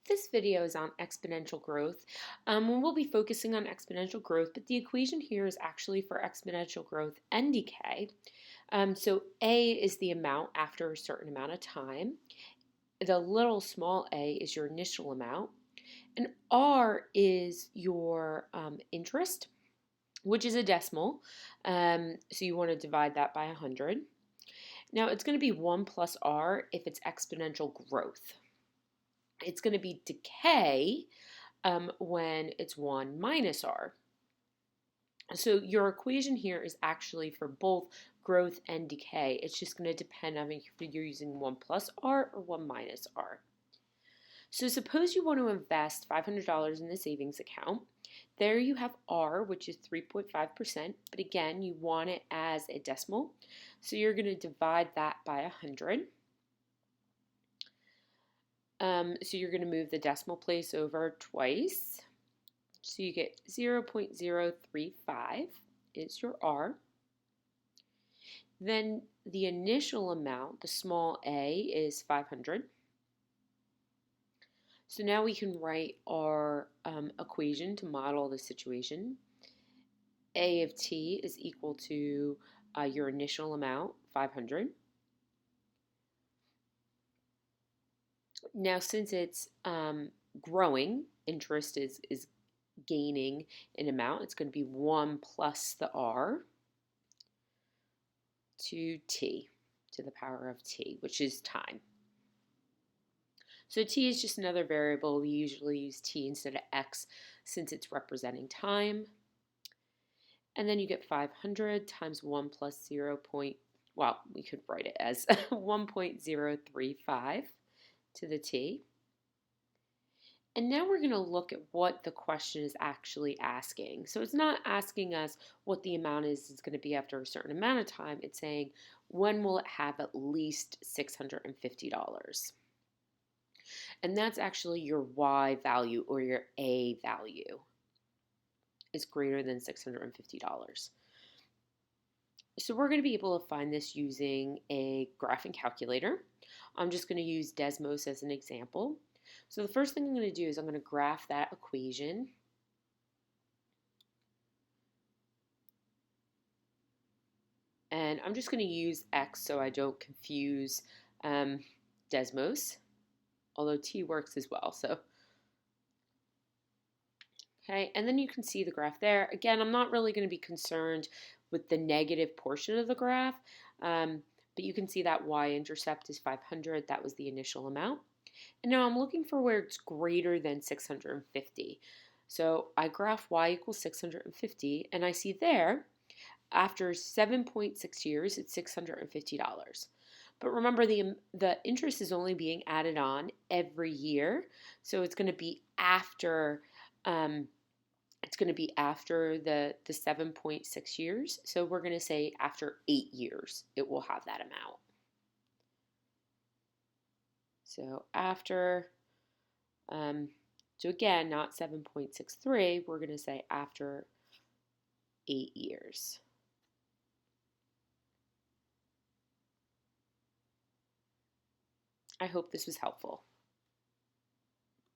This video is on exponential growth. And we'll be focusing on exponential growth, but the equation here is actually for exponential growth and decay. So A is the amount after a certain amount of time. The little small a is your initial amount. And R is your interest, which is a decimal. So you want to divide that by 100. Now it's going to be 1 plus R if it's exponential growth. It's going to be decay when it's 1 minus R. So your equation here is actually for both growth and decay. It's just going to depend on if you're using 1 plus R or 1 minus R. So suppose you want to invest $500 in the savings account. There you have R, which is 3.5%, but again, you want it as a decimal. So you're going to divide that by 100. So you're going to move the decimal place over twice. So you get 0.035 is your R. Then the initial amount, the small a, is 500. So now we can write our equation to model the situation. A of t is equal to your initial amount, 500. Now, since it's growing, interest is gaining in amount. It's going to be 1 plus the r to t to the power of t, which is time. So t is just another variable. We usually use t instead of x since it's representing time. And then you get 500 times 1 plus 0. Well, we could write it as 1.035 to the t. And now we're going to look at what the question is actually asking. So it's not asking us what the amount is going to be after a certain amount of time. It's saying, when will it have at least $650? And that's actually your Y value, or your A value is greater than $650. So we're going to be able to find this using a graphing calculator. I'm just going to use Desmos as an example. So the first thing I'm going to do is I'm going to graph that equation. And I'm just going to use X so I don't confuse Desmos, although T works as well. So, okay, and then you can see the graph there. Again, I'm not really going to be concerned with the negative portion of the graph, but you can see that y-intercept is 500. That was the initial amount. And now I'm looking for where it's greater than 650. So I graph y equals 650, and I see there, after 7.6 years, it's $650. But remember, the interest is only being added on every year, so it's going to be after the 7.6 years. So we're going to say after 8 years, it will have that amount. So after, so again, not 7.63, we're going to say after 8 years. I hope this was helpful.